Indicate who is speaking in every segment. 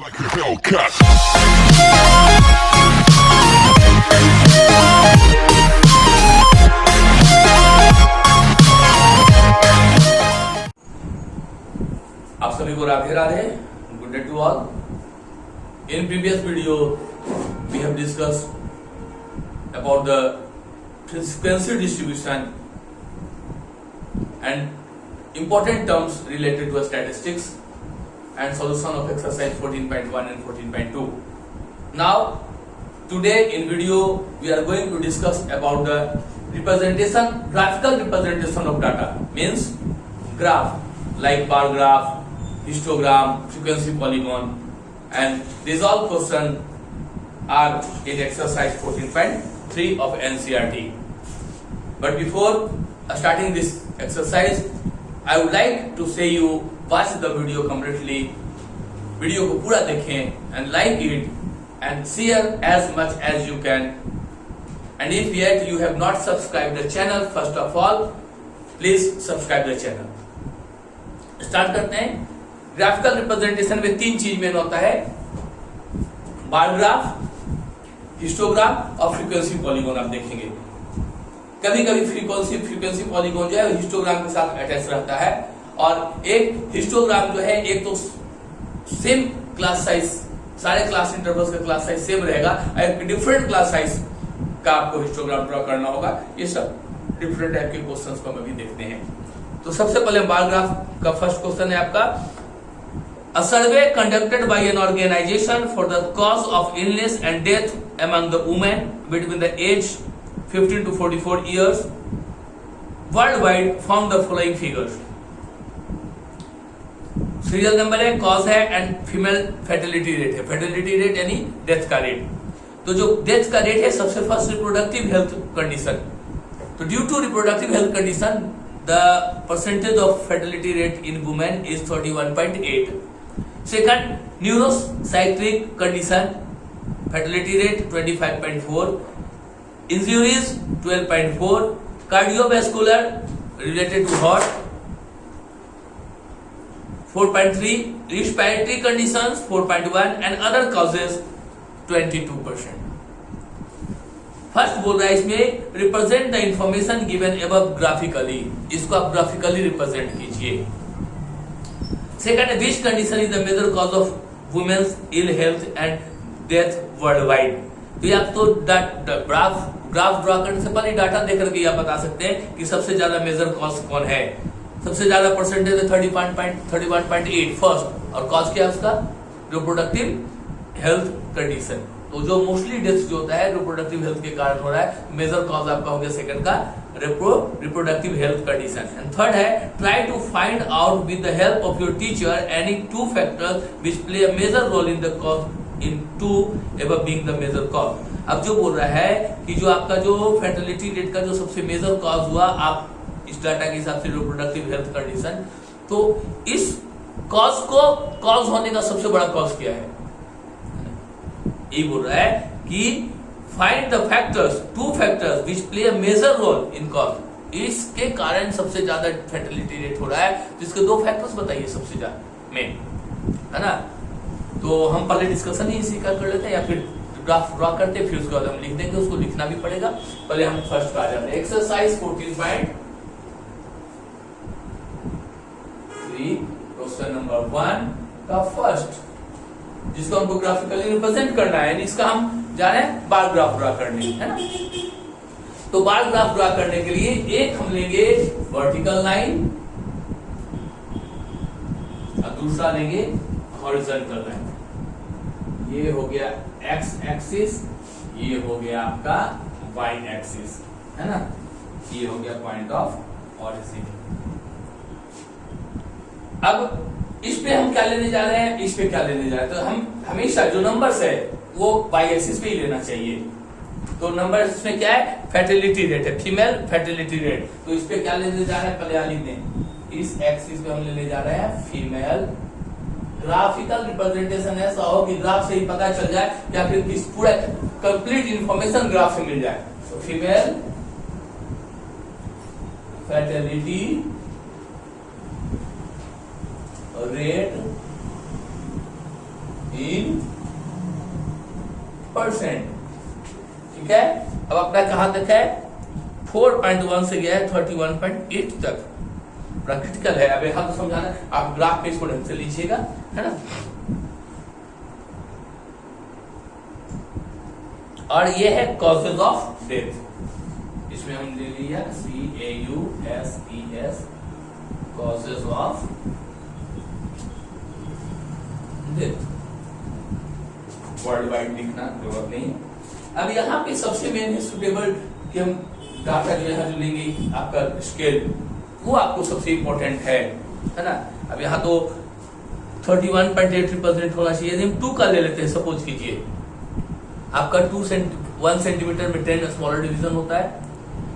Speaker 1: Like a Hellcat.
Speaker 2: आप सभी को Radhe Radhe, good day to all. In previous video we have discussed about the frequency distribution and important terms related to statistics and solution of exercise 14.1 and 14.2. Now today in video we are going to discuss about the representation, graphical representation of data, means graph like bar graph, histogram, frequency polygon, and these all questions are in exercise 14.3 of NCERT. But before starting this exercise, I would like to say you watch the video completely. Video को पूरा देखें and like it and share as much as you can. And if yet you have not subscribed the channel, first of all, please subscribe the channel. Start करते हैं. Graphical representation में तीन चीज main होता है: बार ग्राफ, हिस्टोग्राफ और frequency polygon. आप देखेंगे कभी कभी फ्रीक्वेंसी पॉलीगॉन जो है हिस्टोग्राम के साथ अटैच रहता है, और एक हिस्टोग्राम जो है एक तो सेम क्लास साइज, सारे क्लास इंटरवल्स का क्लास साइज सेम रहेगा, एक डिफरेंट क्लास साइज का आपको हिस्टोग्राम ड्रॉ करना होगा. ये सब डिफरेंट टाइप के क्वेश्चंस को हम अभी देखते हैं. तो सबसे पहले बार ग्राफ का फर्स्ट क्वेश्चन है आपका: A survey conducted by an organization for the cause of illness and death among the women between the age 15 to 44 years worldwide found the following figures. Serial number है, cause है and female fertility rate है. Fertility rate यानी death का rate. तो जो death का rate है, सबसे फर्स्ट रिप्रोडक्टिव हेल्थ कंडीशन. तो due to reproductive health condition the percentage of fertility rate in women is 31.8. Second, neurocyclic condition, fertility rate 25.4, injuries 12.4, cardiovascular related to heart 4.3, respiratory conditions 4.1 and other causes 22%. First बोल रहा है इसमें represent the information given above graphically. इसको आप graphically represent कीजिए. Second, which condition is the major cause of women's ill health and death worldwide. तो या तो ग्राफ ड्रॉ करने से पहले डाटा देख करके आप बता सकते हैं कि सबसे ज्यादा मेजर कॉज कौन है. सबसे ज्यादा परसेंटेज है 31.8 फर्स्ट, और कॉज क्या है उसका? Reproductive health condition. तो जो मोस्टली डेथ जो होता है रिप्रोडक्टिव हेल्थ के कारण हो रहा है, मेजर कॉज आपका हो गया सेकंड का reproductive health condition. And third है, try to find out with the help of your teacher any two factors which play a major role in the cause in two above being the major cause. अब जो बोल रहा है कि जो आपका जो फर्टिलिटी रेट का जो सबसे मेजर कॉज हुआ, आप इस डाटा के हिसाब से रिप्रोडक्टिव हेल्थ कंडीशन, तो इस कॉज को कॉज होने का सबसे बड़ा कॉज क्या है? ये बोल रहा है कि find the factors, two factors which play a major role in cause. इसके कारण सबसे ज्यादा फर्टिलिटी रेट हो रहा है. तो इसके दो फैक्टर्स बताइए सबसे ज्यादा मेन, है ना. तो हम पहले डिस्कशन ही इसी का कर लेते हैं, या फिर ग्राफ ड्रॉ करते फिर उसके बाद हम लिख देंगे. उसको लिखना भी पड़ेगा. पहले हम फर्स्ट पे आ जाते हैं. एक्सरसाइज 14.3 क्वेश्चन नंबर 1 का फर्स्ट, जिसको हमको ग्राफिकली रिप्रेजेंट करना है. इसका हम जा रहे हैं बार ग्राफ ड्रॉ करने, है ना. तो बार ग्राफ ड्रॉ करने के लिए एक हम लेंगे वर्टिकल लाइन और दूसरा लेंगे हॉरिजॉन्टल लाइन. ये हो गया एक्स एक्सिस, ये हो गया आपका वाई एक्सिस, है ना. ये हो गया पॉइंट ऑफ ऑरिजिन. अब इस पे हम क्या लेने जा रहे हैं, इस पे क्या लेने जा रहे हैं. तो हम हमेशा जो नंबर्स है वो वाई एक्सिस पे ही लेना चाहिए. तो नंबर इसमें क्या है? फर्टिलिटी रेट है, फीमेल फर्टिलिटी रेट. तो इस पे क्या लेने जा रहे हैं, पहले लिख दें. इस एक्सिस पे हम लेने जा रहे हैं फीमेल. ग्राफिकल रिप्रेजेंटेशन ऐसा हो कि ग्राफ से ही पता चल जाए, या फिर किस पूरा कंप्लीट इंफॉर्मेशन ग्राफ से मिल जाए. तो फीमेल फर्टिलिटी रेट इन ठीक है। अब अपना कहां तक है, 4.1 से गया है 31.8 तक, बड़ा क्रिटिकल है। अब यहां तो समझाना, आप ग्राफ पे इसको ढंग से लीजिएगा, है ना। और ये है कॉजेज ऑफ डेथ, इसमें हम ले लिया CAUSES, causes of death, world wide लिखना जरूरत नहीं। अब यहाँ पे सबसे मेन है सुटेबल, कि हम डाटा जो है जो लेंगे आपका स्केल, वो आपको सबसे इंपॉर्टेंट है ना। अब यहाँ तो 31.8% होना चाहिए। यदि हम 2 का ले लेते हैं, सपोज कीजिए आपका 1 सेंटीमीटर में 10 स्मॉलर डिवीजन होता है,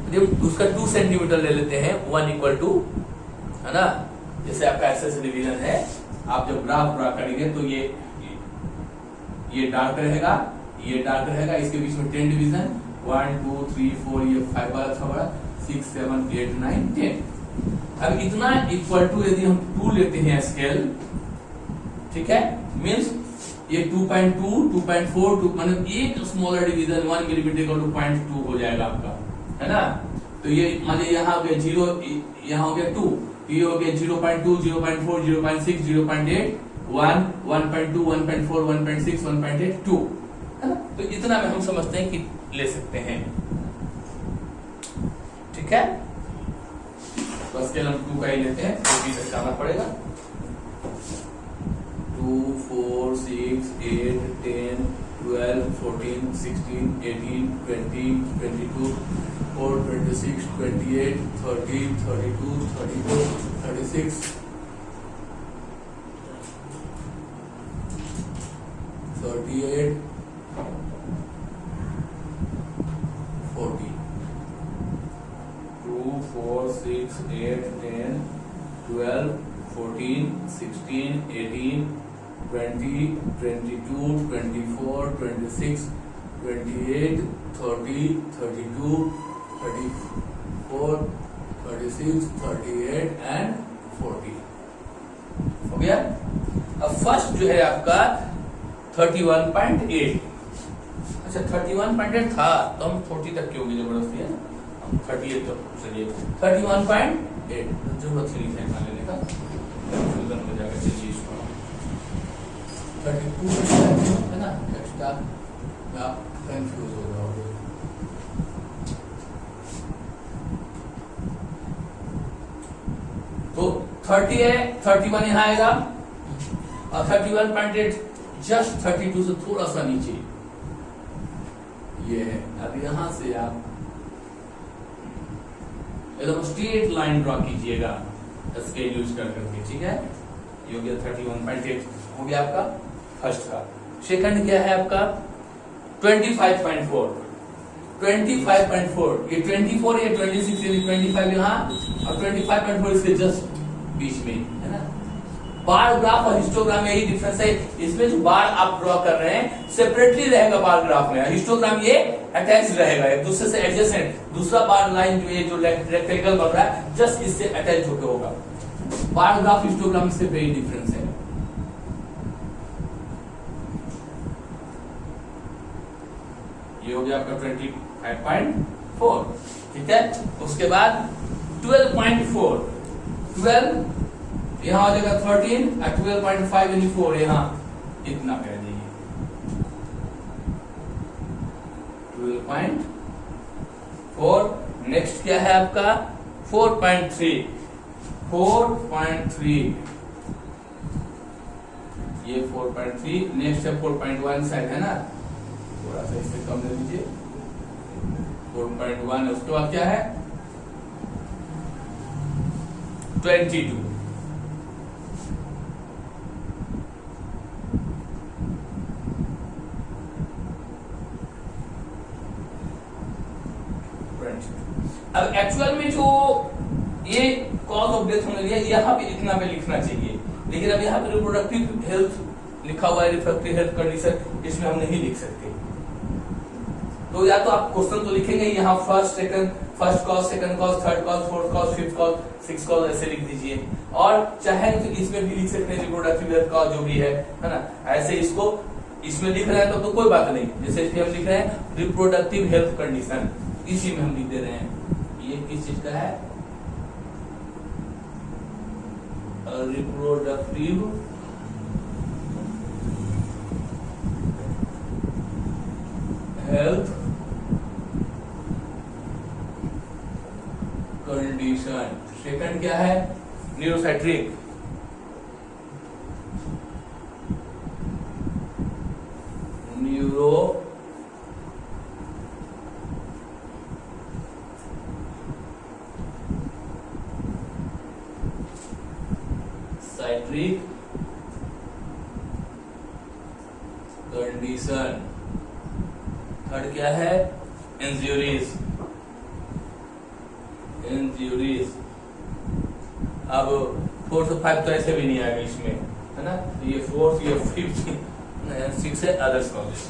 Speaker 2: यदि हम उसका 2 सेंटीमीटर ले लेते हैं, 1 इक्वल टू, है ना, जैसे आपका ऐसे डिवीजन है, आप जब ग्राफ ड्रा करेंगे तो ये डार्क रहेगा, ये डार्क रहेगा, इसके बीच में 10 डिवीजन, 1 2 3 4, ये 5 वाला 6 7 8 9 10। अब इतना इक्वल टू यदि हम 2 लेते हैं स्केल, ठीक है, मींस ये 2.2 2.4 मतलब एक स्मॉलर डिवीजन 1 मिलीमीटर का 2.2 हो जाएगा आपका, है ना। तो ये मान यहाँ हो गया 0, यहाँ हो गया 2, ये हो गया 0.2 0.4 0.6 0.8 1 1.2 1.4 1.6 1.8 2, है ना। तो इतना में हम समझते हैं कि ले सकते हैं, ठीक है। तो स्केल हम 2 का ही लेते हैं, तो भी जाना पड़ेगा। 2 4 6 8 10 12 14 16 18 20 22 4 26 28 30 32 34 36 38 40 2 4 6 8 10 12 14 16 18 20 22 24 26 28 30 32 34 36 38 एंड 40 हो गया। अब फर्स्ट जो है आपका 31.8, अच्छा 31.8 था तो हम 40 तक क्यों की जबरदस्ती है, हम 38 तक चलिए 31.8 जरूरत ही नहीं है लेने का, कंफ्यूजन हो जाएगा। चलिए इसको 32 है ना, एक्स्ट्रा आप कंफ्यूज हो जाओगे। तो 30 है, 31 यहाँ आएगा, और 31.8 जस्ट 32 से थोड़ा सा नीचे ये है। अब यहां से आप एकदम स्ट्रेट लाइन ड्रॉ कीजिएगा स्केल यूज करके, ठीक है। ये हो गया 31.8 हो गया आपका फर्स्ट का। सेकंड क्या है आपका 25.4, 25.4 ये 24 ये 26 ये 25 यहाँ और 25.4 इसके जस्ट बीच में, है ना। बार ग्राफ और हिस्टोग्राम में यही डिफरेंस है, इसमें जो बार आप ड्रॉ कर रहे हैं सेपरेटली रहेगा बार ग्राफ में, हिस्टोग्राम ये अटैच रहेगा एक दूसरे से एडजेसेंट, दूसरा बार लाइन जो ये जो रेक्टेंगल बन रहा है जस्ट इससे अटैच होकर होगा। बार ग्राफ हिस्टोग्राम से वेरी डिफरेंस है। ये हो गया आपका 25.4, ठीक है। उसके बाद 12.4, 12 यहाँ हो जाएगा 13 और 12.5 यानी 4 यहाँ इतना कह दीजिए 12.4। नेक्स्ट क्या है आपका 4.3, 4.3 ये 4.3। नेक्स्ट है 4.1 साइड है ना, थोड़ा सा इससे कम ले लीजिए 4.1। उसके बाद क्या है 22, अब एक्चुअल में जो ये कॉज ऑफ डेथ हमने लिया यहाँ पे इतना पे लिखना चाहिए, लेकिन अब यहाँ पे रिप्रोडक्टिव हेल्थ लिखा हुआ है, रिप्रोडक्टिव हेल्थ कंडीशन, इसमें हम नहीं लिख सकते। तो या तो आप क्वेश्चन तो लिखेंगे यहाँ first second, first cause second cause third cause fourth cause fifth cause six cause ऐसे लिख दीजिए, और चाहे तो इसमें भी लिख सकते हैं रिप्रोडक्टिव हेल्थ कॉज जो भी है ना, ऐसे इसको इसमें लिख रहे हैं तो कोई बात नहीं, जैसे इसमें हम लिख रहे हैं रिप्रोडक्टिव हेल्थ कंडीशन, इसी में हम लिख दे रहे हैं ये किस चीज का है, रिप्रोडक्टिव हेल्थ कंडीशन। सेकंड क्या है, न्यूरोसाइट्रिक, न्यूरो साइट्रिक कंडीशन। थर्ड क्या है, इंज्यूरीज, इंज्यूरीज। अब 4 से 5 तो ऐसे भी नहीं आएगा इसमें, है ना, तो ये 4th ये 5th 6 है अदर्स कॉजेज,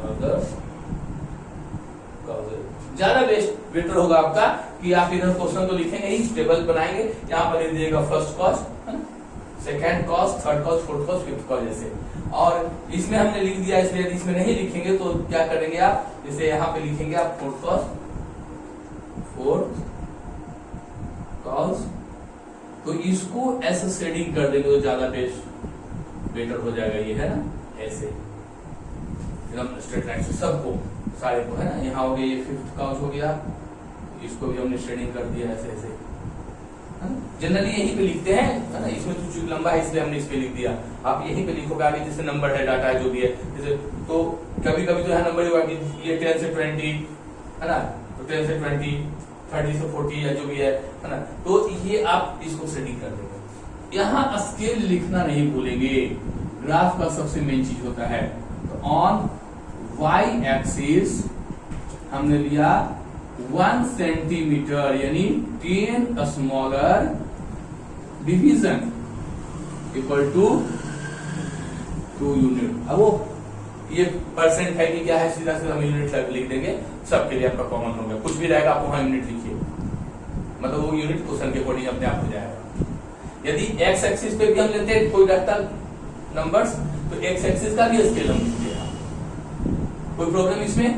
Speaker 2: अदर्स कॉजेज। ज्यादा बेटर होगा आपका कि आप इधर क्वेश्चन तो लिखेंगे ही, टेबल बनाएंगे, यहाँ पर लिख दीजिएगा first cause, second cause, third cause, fourth cause, fifth cause ऐसे। और इसमें हमने लिख दिया, इसलिए यदि इसमें नहीं लिखेंगे तो क्या करेंगे आप, जैसे यहाँ पे लिखेंगे आप फोर्थ कॉज, फोर्थ कॉज, तो इसको ऐसे शेडिंग कर देंगे तो ज्यादा बेटर हो जाएगा, ये है ना, ऐसे एकदम स्ट्रेट लाइन से सबको, सारे को, है ना। यहाँ हो गया ये फिफ्थ कॉज हो गया, इसको भी हमने शेडिंग कर दिया ऐसे ऐसे। जनरली यहीं पे लिखते हैं, है ना, इसमें तो चूंकि लंबा है इसलिए हमने इस पे लिख दिया, आप यहीं पे लिखोगे आगे, जैसे नंबर है, डाटा है, जो भी है, जैसे तो कभी कभी तो यहाँ नंबर होगा कि ये 10 से 20, है ना, तो 10 से 20, 30 से 40 या जो भी है ना, तो ये आप इसको शेडिंग कर देंगे। यहाँ स्केल लिखना नहीं भूलेंगे, ग्राफ का सबसे मेन चीज होता है। तो ऑन वाई एक्सिस हमने लिया 1 सेंटीमीटर, यानी 10 smaller division equal to 2 unit. अब वो ये परसेंट है कि क्या है, सीधा सीधा हम यूनिट लिख देंगे, सबके लिए आपका कॉमन होगा, कुछ भी रहेगा आप वहां यूनिट लिखिए, मतलब वो यूनिट क्वेश्चन के अकॉर्डिंग अपने आप हो जाएगा। यदि एक्स एक्सिस पे भी हम लेते हैं कोई रहता नंबर्स, तो एक्स एक्सिस का भी स्केल हम लिखते हैं, कोई प्रॉब्लम इसमें।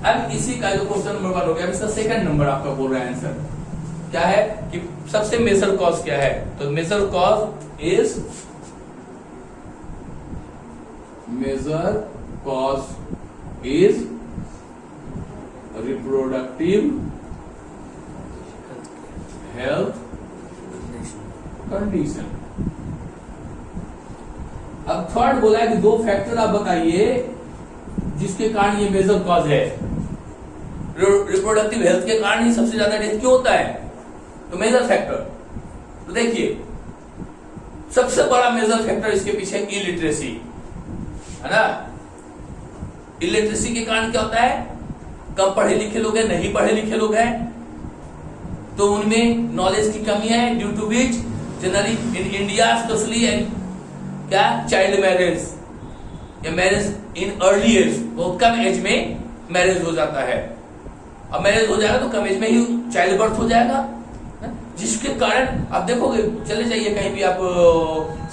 Speaker 2: अब इसी का जो क्वेश्चन नंबर 1 हो गया, इसका सेकंड नंबर आपका बोल रहा है आंसर क्या है कि सबसे मेजर कॉज क्या है, तो major cause is, major cause is reproductive health condition. अब थर्ड बोला है कि 2 फैक्टर आप बताइए जिसके कारण ये मेजर कॉज है। रिप्रोडक्टिव हेल्थ के कारण ही सबसे ज्यादा डेथ क्यों होता है, तो मेजर फैक्टर, तो देखिए सबसे बड़ा मेजर फैक्टर इसके पीछे इलिटरेसी, है ना। इलिटरेसी के कारण क्या होता है, कम पढ़े लिखे लोग हैं, नहीं पढ़े लिखे लोग हैं, तो उनमें नॉलेज की कमी है, due to which generally in India specially क्या चाइल्ड मैरिज या मैरिज इन अर्ली एज, बहुत कम एज में मैरिज हो जाता है। अब मैरिज हो जाएगा तो कम एज में ही चाइल्ड बर्थ हो जाएगा, जिसके कारण आप देखोगे, चले जाइए कहीं भी आप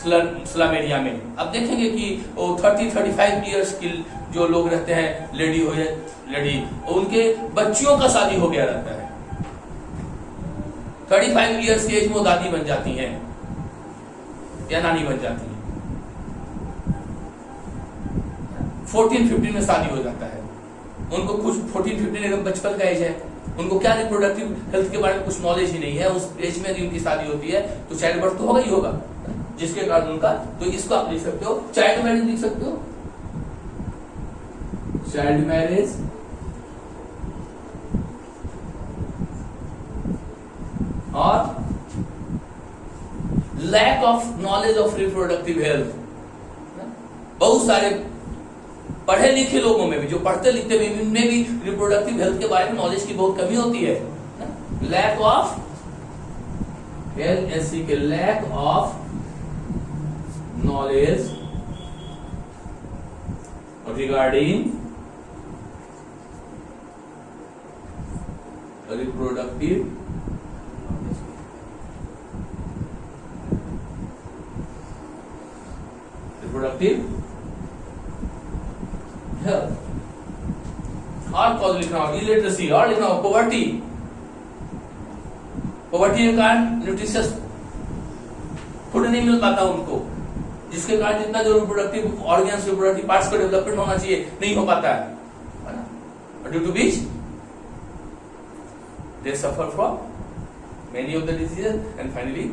Speaker 2: स्लम एरिया में, आप देखेंगे कि 30-35 इयर्स की जो लोग रहते हैं, लेडी हो या लेडी, उनके बच्चियों का शादी हो गया रहता है, 35 इयर्स की एज में वो दादी बन जाती हैं या नानी बन जाती है, 14-15 में शादी हो जाता है, उनको कुछ 14-15 एकदम बचपन का एज है, उनको क्या रिप्रोडक्टिव हेल्थ के बारे में कुछ नॉलेज ही नहीं है, उस एज में उनकी शादी होती है तो चाइल्ड बर्थ तो होगा ही होगा, जिसके कारण उनका, तो इसको आप लिख सकते हो चाइल्ड मैरिज, लिख सकते हो चाइल्ड मैरिज, और lack of knowledge of reproductive health. बहुत सारे पढ़े लिखे लोगों में भी, जो पढ़ते लिखते भी, उनमें भी रिप्रोडक्टिव हेल्थ के बारे में नॉलेज की बहुत कमी होती है। लैक ऑफ LSC के lack of knowledge regarding reproductive, reproductive health, और कॉज लिखना होगा इलिटरेसी, और लिखना होगा पॉवर्टी, पॉवर्टी के कारण न्यूट्रिशियस फूड नहीं मिल पाता उनको, जिसके कारण जितना जो रिप्रोडक्टिव ऑर्गन्स, रिप्रोडक्टिव पार्ट्स का डेवलपमेंट होना चाहिए नहीं हो पाता है ना, due to which they suffer from many of the diseases and finally,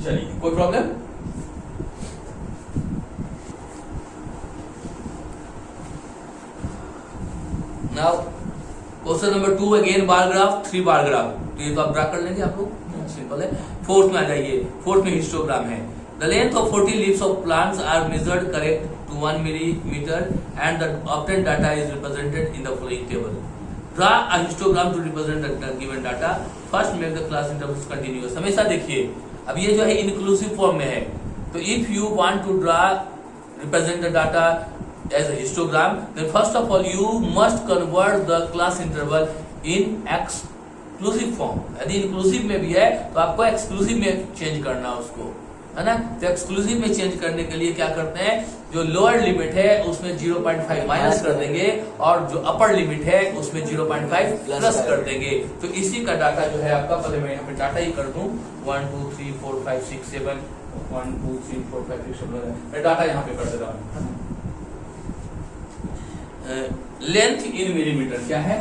Speaker 2: चलिए कोई problem? Now question number 2 again bar graph, 3 bar graph, तो ये तो आप ड्रा कर लेंगे आप लोग, सिंपल है। फोर्थ में आ जाइए, फोर्थ में हिस्टोग्राम है। The length of 40 leaves of plants are measured correct to 1 millimetre and the obtained data is represented in the following table. Draw a histogram to represent the given data, first make the class intervals continuous. हमेशा देखिए, अब ये जो है inclusive form में है, तो if you want to draw represent the data as a histogram, then first of all you must convert the class interval in exclusive form। यदि इंक्लूसिव में भी है तो आपको एक्सक्लूसिव में चेंज करना उसको, है ना। तो एक्सक्लूसिव में चेंज करने के लिए क्या करते हैं, जो लोअर लिमिट है उसमें 0.5 माइनस कर देंगे और जो अपर लिमिट है उसमें 0.5 प्लस कर देंगे। तो इसी का डाटा जो है आपका, पहले मैं यहाँ पे डाटा ही कर दूं, 1 2 3 4 5 6 7 1 2 3 4 5 6 7 मैं डाटा यहाँ पे कर दे रहा हूँ। लेंथ इन मिलीमीटर क्या है,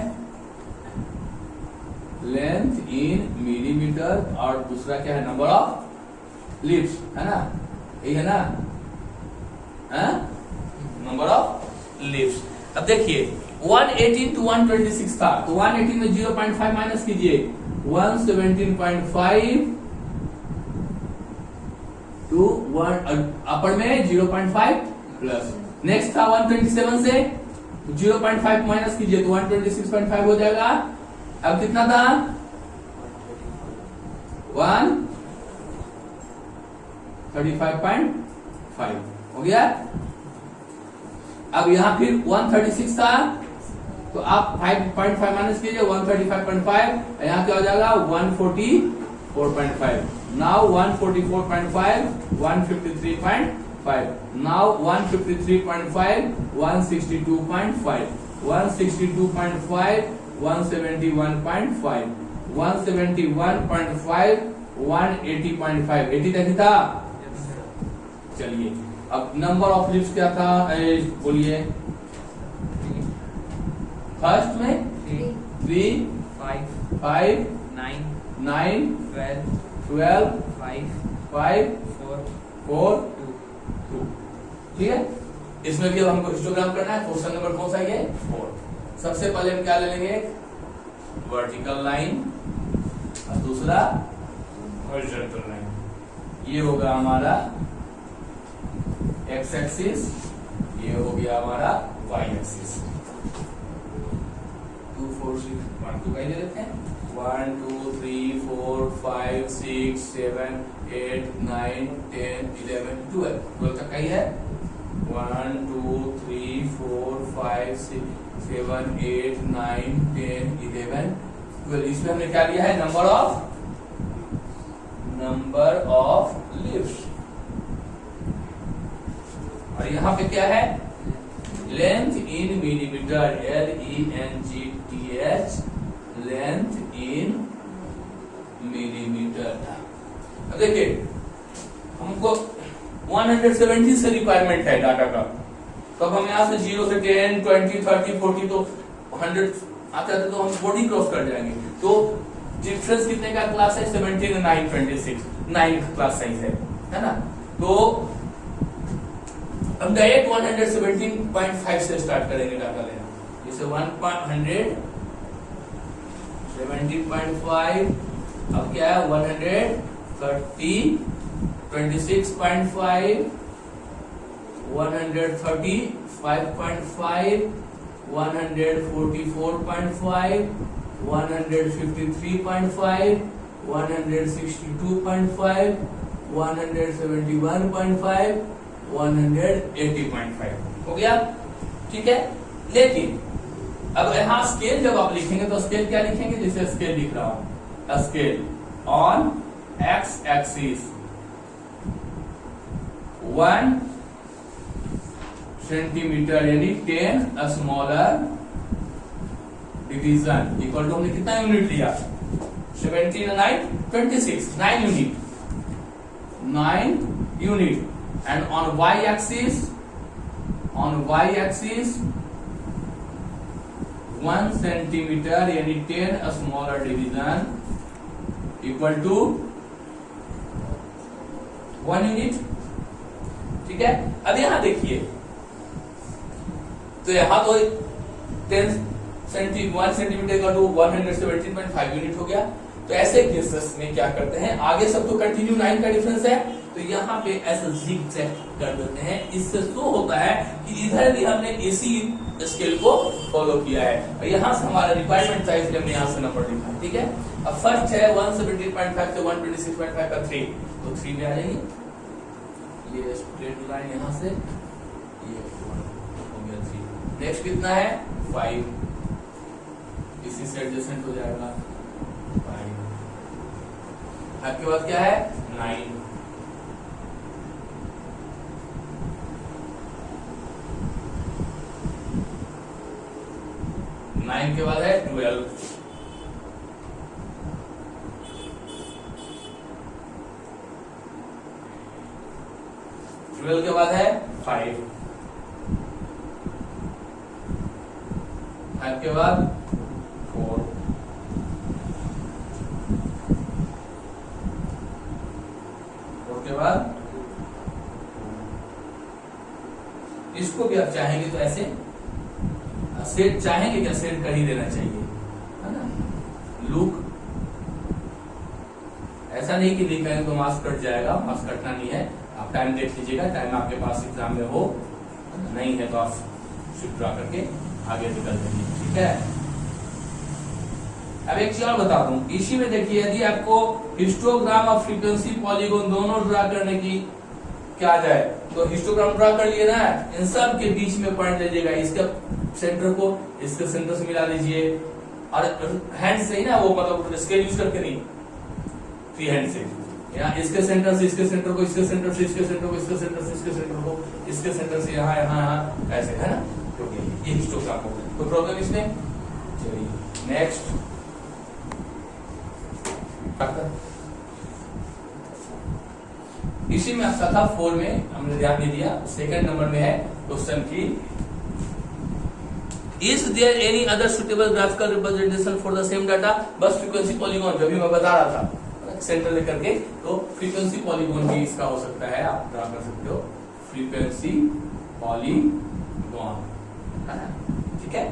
Speaker 2: लेंथ इन मिलीमीटर, और दूसरा क्या है, नंबर ऑफ लीव्स, है ना, यही है ना, नंबर ऑफ लीव्स। अब देखिए 118 टू 126 था, तो 118 में 0.5 माइनस कीजिए, 117.5 टू 1 अपर में 0.5 प्लस। नेक्स्ट था 127 से 0.5 माइनस कीजिए तो 126.5 हो जाएगा। अब कितना था, 135.5 हो गया। अब यहां फिर 136 था, तो आप 5.5 माइनस कीजिए 135.5, यहां क्या हो जाएगा 144.5। नाउ 144.5 153.5, now 153.5 162.5 162.5 171.5 171.5 180.5 80 तक था। चलिए अब नंबर ऑफ लीव्स क्या था, बोलिए। फर्स्ट में 3 5 9 12 5 4 2, ठीक है। इसमें भी अब हमको हिस्टोग्राम करना है। क्वेश्चन नंबर कौन सा है, 4। सबसे पहले हम क्या ले लेंगे, वर्टिकल लाइन और दूसरा हॉरिजॉन्टल लाइन। ये होगा हमारा एक्स एक्सिस, ये हो गया हमारा वाई एक्सिस। 2 4 6 1 2 कहीं दे देते हैं, 1 2 3 4 5 6 7 8 9 10 11 12 तक का ही है। 1 2 3 4 5 6 7 8 9 10 11 12। इसमें हमने क्या लिया है, नंबर ऑफ लीव्स, और यहाँ पे क्या है, length in millimetre, LENGTH, length in millimetre. अब देखिए हमको 170 से रिक्वायरमेंट है डाटा का, तो अब हम यहाँ से 0 से 10 20 30 40 तो 100 आते आते तो हम 40 क्रॉस कर जाएंगे। तो डिफरेंस कितने का क्लास है, 17 और 9 26 9 क्लास साइज है ना। तो हम डायरेक्ट 117.5 से स्टार्ट करेंगे डाटा लेना, जैसे 117.5, अब क्या है 130 26.5 135.5 144.5 153.5 162.5 171.5 180.5 हो गया, ठीक है। लेकिन अब यहाँ स्केल जब आप लिखेंगे तो स्केल क्या लिखेंगे, जैसे स्केल लिख रहा हूं, scale on x axis 1 centimetre यानी 10 स्मॉलर डिवीजन इक्वल टू हमने कितना यूनिट लिया 17 9 26 9 unit and on y axis 1 centimetre यानी 10 smaller division equal to 1 unit. ठीक है, अब यहां देखिए तो यहां तो 1 सेंटीमीटर का टू 117.5 यूनिट हो गया। तो ऐसे केसेस में क्या करते हैं, आगे सब तो कंटिन्यू 9 का डिफरेंस है तो यहाँ पे ऐसा zigzag कर देते हैं। इससे शो होता है कि इधर भी हमने इसी स्केल को फॉलो किया है और यहाँ से हमारा रिक्वायरमेंट था इसलिए हमने यहाँ से नंबर लिखा है। ठीक है, अब फर्स्ट है 117.5 से 126.5 का 3 तो 3 में आ जाएगी, ये स्ट्रेट लाइन यहाँ से ये हो गया 3। नेक्स्ट कितना है 5, इसी से एडजस्टेंट हो जाएगा 5। आपके बाद क्या है 9, के बाद है 12, 12 के बाद है 5, 5 के बाद 4, 4 के बाद इसको भी आप चाहेंगे तो ऐसे सेट चाहेंगे क्या सेट कर ही देना चाहिए, है ना। लुक ऐसा नहीं कि लिखेंगे तो मार्क्स कट जाएगा, मार्क्स कटना नहीं है। आप टाइम देख लीजिएगा, टाइम आपके पास एग्जाम में हो, नहीं है तो आप शिफ्ट ड्रा करके आगे निकल जाइए। ठीक है, अब एक चीज और बता दूं, इसी में देखिए यदि आपको हिस्टोग्राम और फ्रीक्वेंसी पॉलीगॉन दोनों ड्रा करने की क्या जाए तो हिस्टोग्राम ड्रा कर लिए ना, इन सब के बीच में पॉइंट लीजिएगा, इसका सेंटर को इसके सेंटर से मिला लीजिए और हैंड से ही ना, वो मतलब स्केल यूज करके नहीं, फ्री हैंड से यहाँ इसके सेंटर से इसके सेंटर को, इसके सेंटर से इसके सेंटर को, इसके सेंटर से इसके सेंटर को, इसके सेंटर से यहाँ यहाँ यहाँ ऐसे, है ना। तो ये हिस्टोग्राम हो गया, कोई प्रॉब्लम इसमें। चलिए नेक्स्ट, इसी में आपका था 4 में हमने ध्यान नहीं दिया। सेकंड नंबर में है क्वेश्चन की, is there any other suitable graphical representation for the same data. बस फ्रीक्वेंसी पॉलीगॉन जो भी मैं बता रहा था सेंटर लेकर के, तो फ्रीक्वेंसी पॉलीगॉन भी इसका हो सकता है, आप ड्रा कर सकते हो फ्रीक्वेंसी पॉलीगॉन, है ना। ठीक है,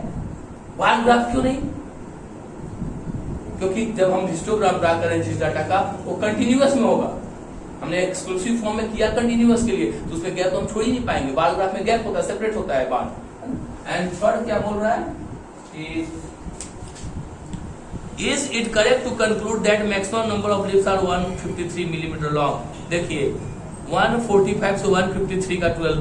Speaker 2: वन ग्राफ क्यों नहीं, क्योंकि जब हम हिस्टोग्राफ ड्रा करें जिस डाटा का वो कंटिन्यूअस में होगा। हमने एक्सक्लूसिव फॉर्म में किया कंटिन्यूअस के लिए, तो उसमें गैप तो हम छोड़ ही नहीं पाएंगे। बार ग्राफ में गैप होता है, सेपरेट होता है बार। एंड थर्ड क्या बोल रहा है कि is it correct to conclude that maximum number of leaves are 153 millimetre long. देखिए 145 से 153 का 12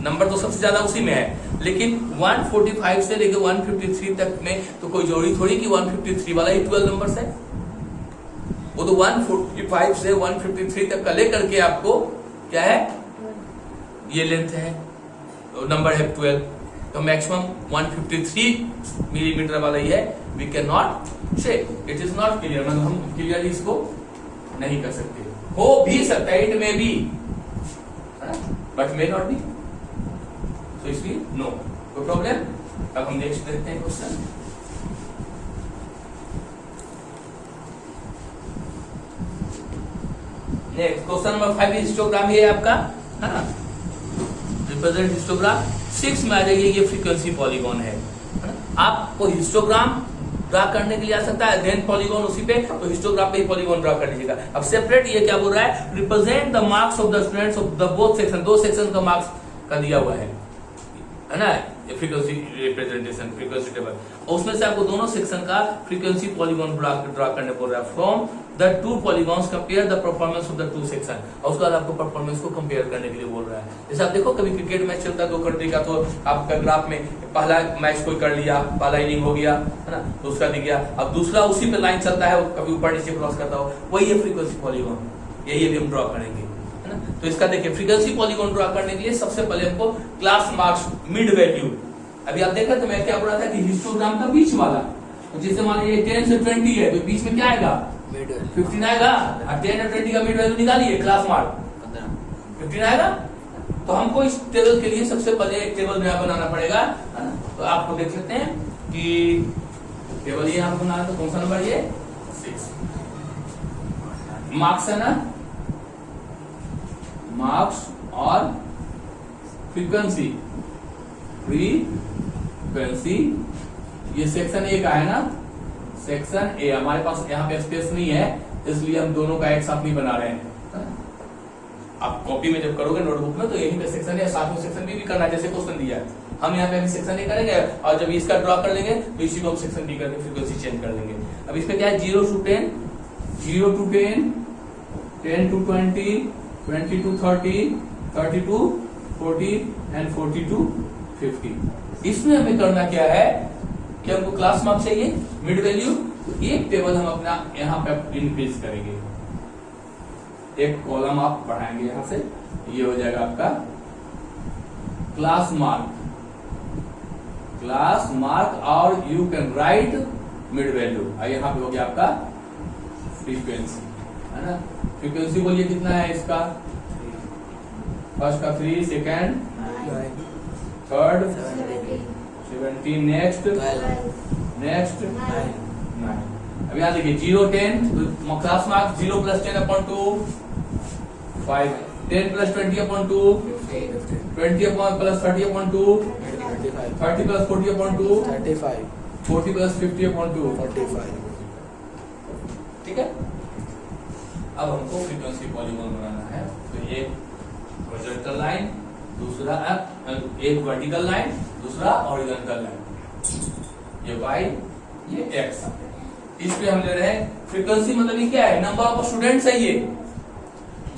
Speaker 2: नंबर तो सबसे ज्यादा उसी में है, लेकिन 145 से लेकर 153 तक में तो कोई जरूरी थोड़ी कि 153 वाला ही 12 नंबर है। वो तो 145 से 153 तक का लेकर के आपको क्या है, ये लेंथ है, नंबर है 12, तो मैक्सिमम 153 मिलीमीटर वाला ही है। वी कैन नॉट से, इट इज नॉट क्लियर, मतलब हम क्लियरली इसको नहीं कर सकते। हो भी सकता है, it may be, but may not be, तो इसलिए नो, कोई प्रॉब्लम। अब हम नेक्स्ट देखते हैं question. Next question number 5 histogram है आपका, है ना, रिप्रेजेंट हिस्टोग्राम। 6 में आ जाइए, ये फ्रीक्वेंसी पॉलीगॉन है। आपको हिस्टोग्राम ड्रा करने के लिए आ सकता है, देन पॉलीगॉन उसी पे, तो हिस्टोग्राम पे ही पॉलीगॉन ड्रा कर लीजिएगा। अब सेपरेट ये क्या बोल रहा है, represent the marks of the students of the both section, दो सेक्शन का मार्क्स का दिया हुआ है ना, फ्रीक्वेंसी रिप्रेजेंटेशन, फ्रीक्वेंसी टेबल, उसमें से आपको दोनों सेक्शन का फ्रीक्वेंसी पॉलीगॉन ड्रा करने बोल रहा है। From the two polygons compare the performance of the two section, और उसके बाद आपको परफॉर्मेंस को कंपेयर करने के लिए बोल रहा है। जैसे आप देखो कभी क्रिकेट मैच चलता है 2 कंट्री का, तो आपका ग्राफ में पहला मैच कोई कर लिया, पहला इनिंग हो गया, है ना, दूसरा दिख गया, अब दूसरा उसी पे लाइन चलता है, कभी ऊपर नीचे क्रॉस करता हो, वही है फ्रीक्वेंसी पॉलीगॉन, यही अभी हम ड्रॉ करेंगे, है है ना। तो इसका देखिए फ्रीक्वेंसी पॉलीगॉन ड्रॉ करने के लिए सबसे पहले हमको क्लास मार्क्स मिड वैल्यू, अभी आप देख रहे थे मैं क्या बोल रहा था कि हिस्टोग्राम का बीच वाला, तो जैसे मान लीजिए 10 से 20 है तो बीच में क्या आएगा 15 आएगा, और 10 और 20 का मिड वैल्यू निकालिए क्लास मार्क 15 आएगा। तो हमको इस टेबल के लिए सबसे पहले एक टेबल नया बनाना पड़ेगा, है ना। तो आपको देख सकते हैं कि टेबल ये हमको बनाना, तो कौन सा नंबर ये 6 मार्क्स है ना, मार्क्स और फ्रीक्वेंसी, फ्रीक्वेंसी ये सेक्शन ए का है ना, सेक्शन ए। हमारे पास यहाँ पे स्पेस नहीं है इसलिए हम दोनों का एक साथ नहीं बना रहे हैं। आप कॉपी में जब करोगे नोटबुक में तो यही पे सेक्शन ए साथ में सेक्शन बी भी करना है, जैसे क्वेश्चन दिया है। हम यहाँ पे अभी सेक्शन ए करेंगे और जब इसका ड्रॉ कर लेंगे तो इसी को हम सेक्शन बी करके फ्रीक्वेंसी चेंज कर लेंगे। अब इस पे क्या है 0 to 10, 0 to 10, 10 to 20, 20 to 30, 30 to 40 and 40 to 50। इसमें हमें करना क्या है कि हमको क्लास मार्क चाहिए मिड वैल्यू, तो एक टेबल हम अपना यहाँ पे इंक्रीज करेंगे, एक कॉलम आप बढ़ाएंगे यहां से, ये हो जाएगा आपका क्लास मार्क, क्लास मार्क और you can write mid value, और यहाँ पे हो गया आपका फ्रीक्वेंसी, है ना। फ्रीक्वेंसी बोलिए कितना है इसका, फर्स्ट का 3, सेकेंड थर्ड 17, नेक्स्ट 9। अब यहाँ देखिए 0 10, तो class mark 0 + 10 upon 2 5, 10 + 20 upon 2 20 + 30 upon 2 30 + 40 upon 2
Speaker 1: 35,
Speaker 2: 40 + 50 upon 2
Speaker 1: 45।
Speaker 2: ठीक है। अब हमको फ्रीक्वेंसी पॉलीगॉन बनाना है, तो एक हॉरिजॉन्टल लाइन, दूसरा एक वर्टिकल लाइन, दूसरा हॉरिजॉन्टल लाइन, ये y ये x। इस पे हम ले रहे हैं फ्रीक्वेंसी, मतलब ये क्या है नंबर ऑफ स्टूडेंट्स है, ये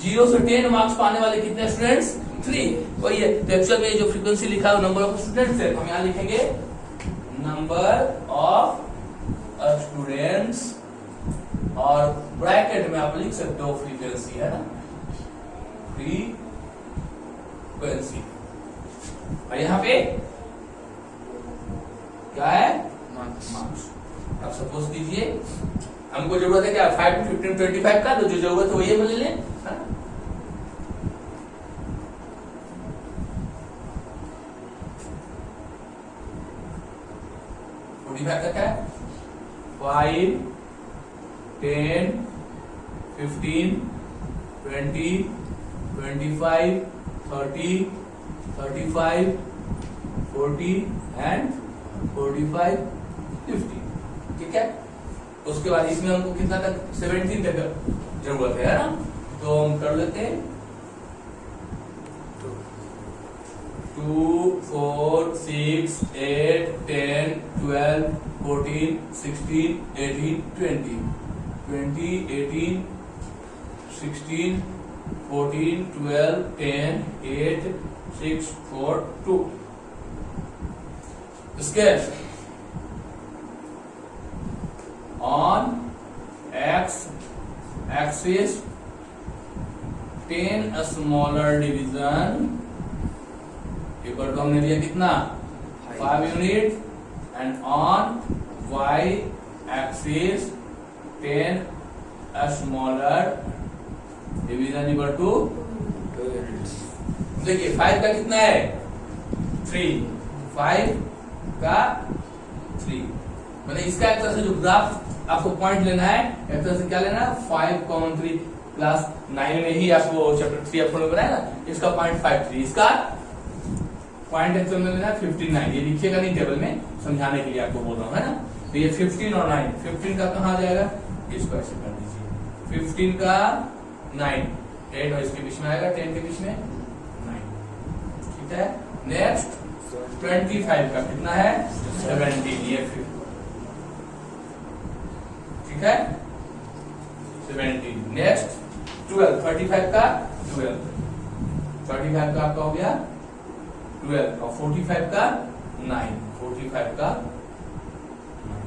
Speaker 2: 0 से 10 मार्क्स पाने वाले कितने स्टूडेंट्स 3, वही है। तो एक्चुअल में जो फ्रीक्वेंसी लिखा है नंबर ऑफ स्टूडेंट्स है, हम यहाँ लिखेंगे नंबर ऑफ स्टूडेंट्स, और ब्रैकेट में आप लिख सकते हो फ्रीक्वेंसी, है ना, फ्रीक्वेंसी। और यहाँ पे क्या है मार्क्स। अब सपोज कीजिए हमको जरूरत है क्या 5 to 15 25 का, तो जो जरूरत है वो ये ले लें, है ना। तक है 5 10 15 20 25 30 35 40 and 45 50। ठीक है। उसके बाद इसमें हमको कितना तक 17 तक जरूरत है ना, तो हम कर लेते हैं 2 4 6 8 10 12 14 16 18 20 20 18 16 14 12 10 8 6 4 2। Sketch on x axis 10 smaller division equal to हमने लिया कितना 5 unit, and on y axis 10 smaller division equal to
Speaker 1: 2 units.
Speaker 2: देखिए 5 का कितना है 3, 5 का 3, मतलब इसका एक तरह से जो ग्राफ आपको पॉइंट लेना है, एक तरह से क्या लेना है 5, 3 क्लास 9 में ही आपको चैप्टर 3 आपको बनाया ना, इसका पॉइंट 53, इसका पॉइंट एक्चुअल में लेना है 59। ये लिखिएगा नहीं टेबल में, समझाने के लिए आपको बोल रहा हूँ, है ना। तो ये 15 और 9, 15 का कहाँ जाएगा, इसको ऐसे कर दीजिए, 15 का 9 8 और इसके बीच में आएगा 10 के बीच में 9। ठीक है। नेक्स्ट 25 का कितना है 17, ये फिर ठीक है 17। नेक्स्ट 12, 35 का 12, 35 का आपका हो गया 12, और 45 का 9, 45 का 9।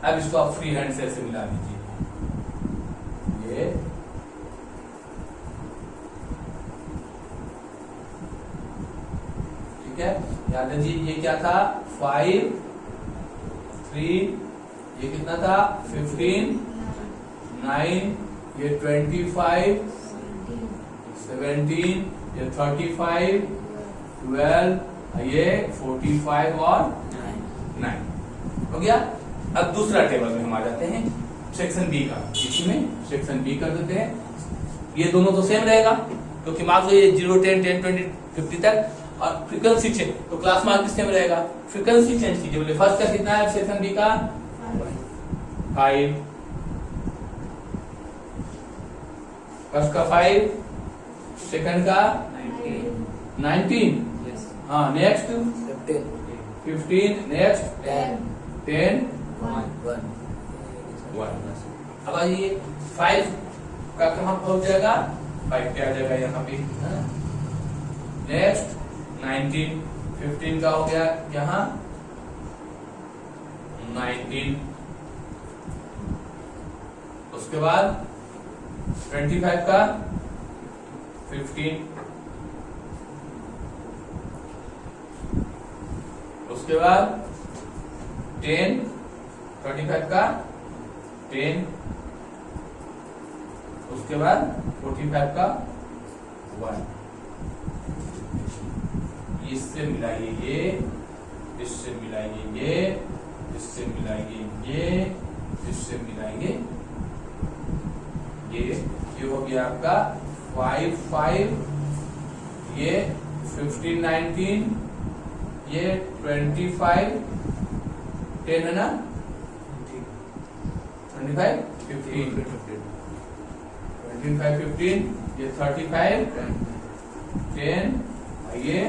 Speaker 2: अब इसको आप फ्री हैंड से ऐसे मिला दीजिए, ये ठीक है, याद रखिए ये क्या था 5 3, ये कितना था 15 9, ये 25 17, ये 35 12, ये 45 और 9 हो गया। अब दूसरा टेबल में हम आ जाते हैं सेक्शन बी का, इसमें सेक्शन बी कर देते हैं। ये दोनों तो सेम रहेगा क्योंकि मार्क्स ये 0 10 10 20 50 तक, और फ्रीक्वेंसी चेंज तो क्लास मार्क सेम रहेगा। फ्रीक्वेंसी चेंज कीजिए, बोले फर्स्ट का कितना है सेक्शन बी का 5, फर्स्ट का 5, सेकंड का 19, हाँ नेक्स्ट 15, नेक्स्ट 10 1। अब आइए 5 का कहाँ पहुंच जाएगा, 5 पे आ जाएगा यहाँ पे, नेक्स्ट 19, 15 का हो गया यहाँ 19, उसके बाद 25 का 15, उसके बाद 10, 25 का 10, उसके बाद 45 का 1। इससे मिलाइए ये, इससे मिलाइए ये, इससे मिलाइए ये, इससे मिलाइए ये हो गया आपका 5 5, ये 15 19, ये 25 10 है ना, 25 15 25 15, ये 35 10, ये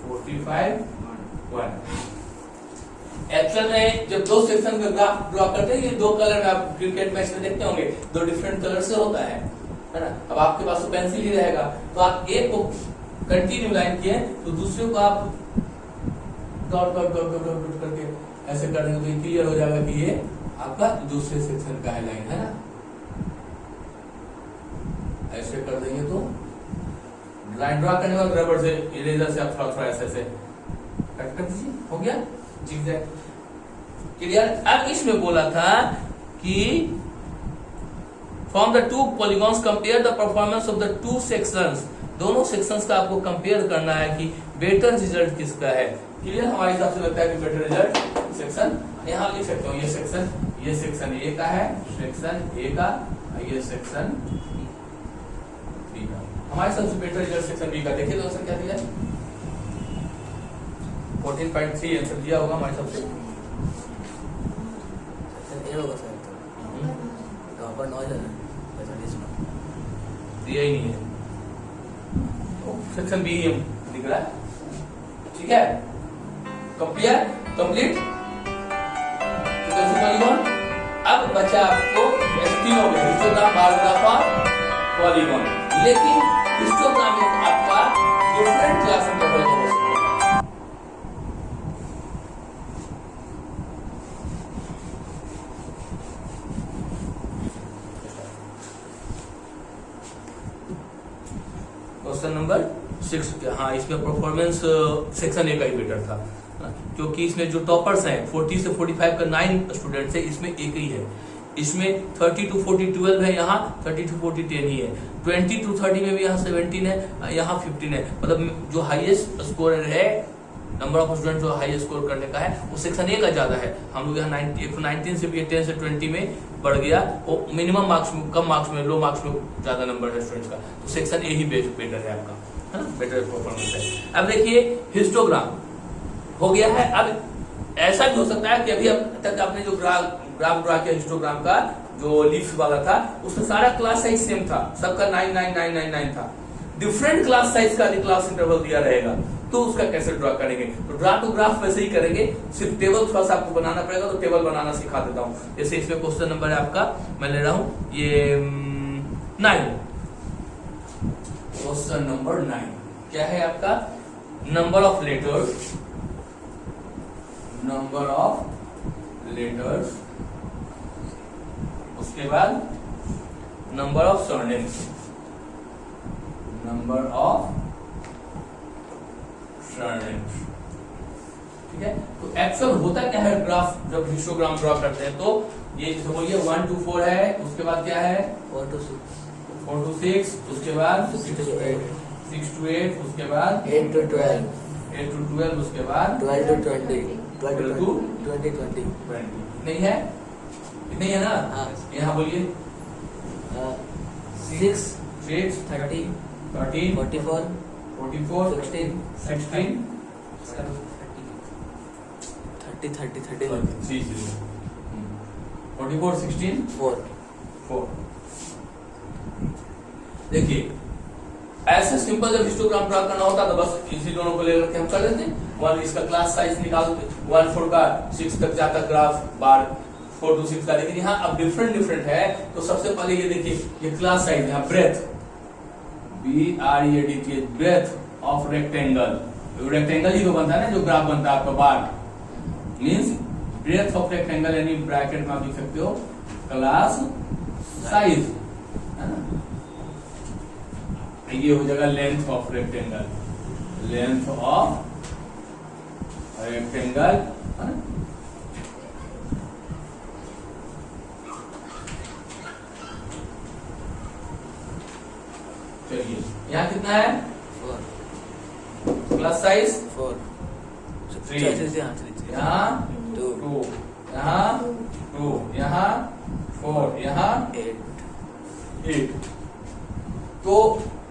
Speaker 2: 45 1। एक्चुअल में जब दो सेक्शन का ग्राफ ड्रॉ करते हैं, ये दो कलर में आप क्रिकेट मैच में देखते होंगे, दो डिफरेंट कलर से होता है ना। अब आपके पास तो पेंसिल ही रहेगा, तो आप एक को कंटिन्यू लाइन किए तो दूसरे को आप dot dot dot dot dot करके ऐसे कर देंगे तो क्लियर हो जाएगा कि ये आपका दूसरे सेक्शन का है लाइन, है ना। ऐसे कर देंगे तो लाइन ड्रॉ करने वाले रबड़ से इरेजर से आप थोड़ा थोड़ा ऐसे ऐसे कट कर दीजिए, हो गया जिगजैग क्लियर। अब इसमें बोला था कि from the two polygons compare the performance of the two sections, दोनों सेक्शंस का आपको कंपेयर करना है कि बेटर रिजल्ट किसका है। क्लियर, हमारे हिसाब से लगता है कि बेटर रिजल्ट सेक्शन, यहाँ लिख सकते हो ये सेक्शन ए का है, सेक्शन ए का, ये सेक्शन बी का। हमारे सबसे बेटर रिजल्ट सेक्शन बी का। देखिए तो आंसर क्या दिया है, 14.3 आंसर दिया होगा हमारे सबसे। दिया ही नहीं है, सेक्शन बी दिख रहा है, ठीक है। Compare complete polygon. अब बचा आपको तीनों में हिस्टोग्राम, बार ग्राफ और पॉलीगॉन, लेकिन हिस्टोग्राम में आपका डिफरेंट क्लास इंटरवल हो सकता है। क्वेश्चन नंबर 6, हाँ इसमें परफॉर्मेंस सेक्शन ए का ही बेटर था, क्योंकि इसमें जो टॉपर्स हैं 40 से 45 का 9 स्टूडेंट्स है, इसमें एक ही है। इसमें 30 to 40 12 है, यहाँ 30 to 40 10 ही है। 20 to 30 में भी यहाँ 17 है, यहाँ 15 है। मतलब जो हाईएस्ट स्कोर है, नंबर ऑफ स्टूडेंट जो हाई स्कोर करने का है वो सेक्शन ए का ज्यादा है। हम लोग यहाँ 19 से भी 10 से 20 में बढ़ गया, वो मिनिमम मार्क्स में, कम मार्क्स में, लो मार्क्स में ज्यादा नंबर है स्टूडेंट्स का, तो सेक्शन ए ही बेटर है आपका, है ना, बेटर परफॉर्मेंस है। अब देखिए हिस्टोग्राम हो गया है। अब ऐसा भी हो सकता है कि अभी अब तक आपने जो ग्राफ ड्रा किया हिस्टोग्राम का, जो लीफ वाला था, उसमें सारा क्लास साइज सेम था, सबका 9 9 9 9 9 था। डिफरेंट क्लास साइज का क्लास इंटरवल दिया रहेगा, तो उसका कैसे ड्रा करेंगे? तो ड्रा टू ग्राफ वैसे ही करेंगे, सिर्फ टेबल थोड़ा सा आपको बनाना पड़ेगा, तो टेबल बनाना सिखा देता हूँ। जैसे इसमें क्वेश्चन नंबर है आपका, मैं ले रहा हूँ ये 9, क्वेश्चन नंबर 9 क्या है आपका? Number of letters, number of letters, उसके बाद number of surnames, number of surnames. ठीक है, तो एक्चुअल होता क्या है ग्राफ, जब हिस्टोग्राम ड्रॉ करते हैं तो ये जैसे बोलिए 1 to 4 है, उसके बाद क्या है
Speaker 1: 4 to
Speaker 2: 6, उसके बाद
Speaker 1: 6 to 8,
Speaker 2: 6 to 8, उसके बाद
Speaker 1: 8 to 12,
Speaker 2: 8 to 12, उसके बाद
Speaker 1: 12 to 20, 12 to
Speaker 2: 12
Speaker 1: 20, 20,
Speaker 2: 20। नहीं है, नहीं है ना?
Speaker 1: हाँ।
Speaker 2: यहाँ बोलिए
Speaker 1: 6,
Speaker 2: 6,
Speaker 1: 30,
Speaker 2: 13,
Speaker 1: 44,
Speaker 2: 44,
Speaker 1: 16,
Speaker 2: 16,
Speaker 1: 30, 30, 30,
Speaker 2: 44, 16,
Speaker 1: 4.
Speaker 2: 4। देखिए ऐसे सिंपल जब हिस्टोग्राम ड्रा करना होता तो बस इसी दोनों को लेकर के हम कर लेते हैं। 1 इसका क्लास साइज निकालते, 1 4 का 6 तक जाता ग्राफ, बार 4 to 6 का। लेकिन यहाँ अब डिफरेंट है, तो सबसे पहले ये देखिए ये क्लास साइज, यहाँ breadth, BREAD, breadth of rectangle, rectangle ही तो बनता है ना जो ग्राफ बनता है आपका bar, means breadth of rectangle, यानी ब्रैकेट में आप लिख सकते हो क्लास साइज, है ना? ये हो जाएगा length of rectangle, length of rectangle, है ना? चलिए यहाँ कितना है
Speaker 1: 4,
Speaker 2: क्लास साइज
Speaker 1: 4,
Speaker 2: 3, यहाँ
Speaker 1: 2,
Speaker 2: 2, यहाँ 2, यहाँ 4, यहाँ 8। तो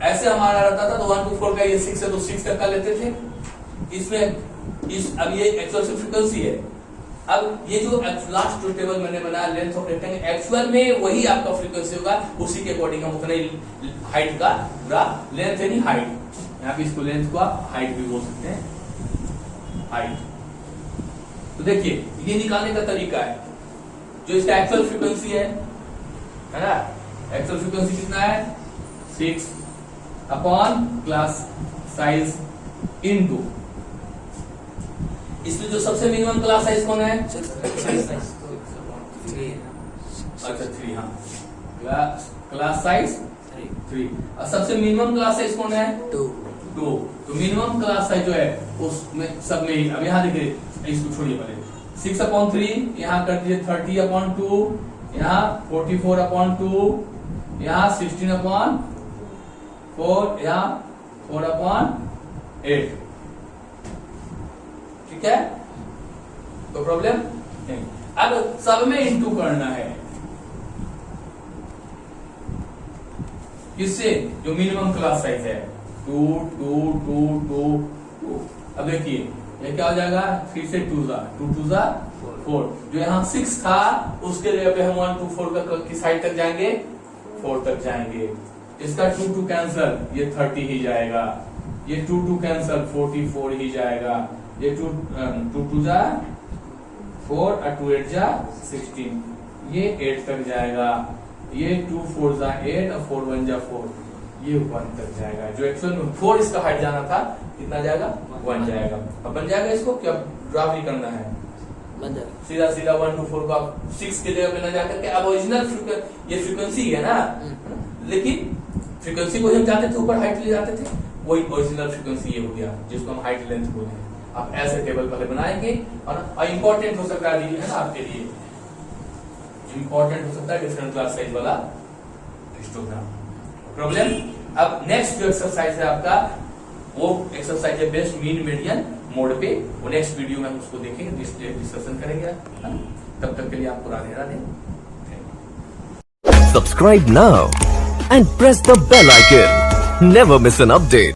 Speaker 2: ऐसे हमारा रहता था, तो 1 to 4 का ये 6 है तो 6 तक का लेते थे। इसमें अब ये एक्चुअल से फ्रीक्वेंसी है। अब ये जो लास्ट जो टेबल मैंने बनाया लेंथ ऑफ रेक्टेंगल, एक्चुअल में वही आपका फ्रीक्वेंसी होगा, उसी के अकॉर्डिंग हम उतने हाइट का ग्राफ, लेंथ यानी हाइट, यहाँ पे इसको लेंथ को आप हाइट भी बोल सकते हैं, हाइट। तो देखिए ये निकालने का तरीका है, जो इसका एक्चुअल फ्रीक्वेंसी है ना, एक्चुअल फ्रीक्वेंसी कितना है 6 अपॉन क्लास साइज इनटू, इसमें जो सबसे मिनिमम क्लास साइज कौन है?
Speaker 1: 3.
Speaker 2: अच्छा 3, हाँ, क्लास साइज 3। और सबसे मिनिमम क्लास साइज कौन है?
Speaker 1: 2.
Speaker 2: तो मिनिमम क्लास साइज जो है उसमें सब में ही, अब यहाँ देखिए इसको छोड़िए पहले, 6 अपॉन 3, यहाँ कर दीजिए 30 अपॉन 2, यहाँ 44 अपॉन 2, यहाँ 16 अपॉन 4, यहाँ 4 अपॉन 8। ठीक है, तो प्रॉब्लम नहीं। अब सब में इंटू करना है, किससे? जो मिनिमम क्लास साइज है 2 2 2 2 2। अब देखिए ये क्या हो जाएगा, 3 से 2 जा 4, जो यहाँ 6 था उसके जगह पे हम 1 to 4 का किस हाइट तक जाएंगे? 4 तक जाएंगे। इसका 2 2 कैंसल, ये 30 ही जाएगा, ये 2 2 कैंसल 44 ही जाएगा, ये 2 2 जा 4 और 2 8 जा 16, ये 8 तक जाएगा, ये 2 4 जा 8 और 4 1 जा 4, ये 1 तक जाएगा। जो एक्चुअल में 4 इसका हाइट जाना था कितना जाएगा? 1 जाएगा। अब बन जाएगा, इसको क्या ड्राफ्ट ही करना है, सीधा 1 to 4 को आप 6 के जगह पे ना जाकर के, अब ओरिजिनल ये फ्रीक्वेंसी है ना, लेकिन फ्रीक्वेंसी को हम जाते थे ऊपर हाइट ले जाते थे, वही ओरिजिनल फ्रीक्वेंसी ये हो गया जिसको हम हाइट लेंथ बोलते हैं। आप ऐसे टेबल पहले बनाएंगे और इंपॉर्टेंट हो सकता है है ना आपके लिए, इंपॉर्टेंट हो सकता है डिफरेंट क्लास साइज वाला हिस्टोग्राम। प्रॉब्लम, अब नेक्स्ट जो एक्सरसाइज है आपका, वो एक्सरसाइज है बेस्ट मीन मीडियन मोड पे, वो नेक्स्ट वीडियो में हम उसको देखेंगे, डिस्कशन करेंगे। तब तक के लिए आपको Radhe Radhe.
Speaker 3: Subscribe now and press the bell icon. Never miss an update.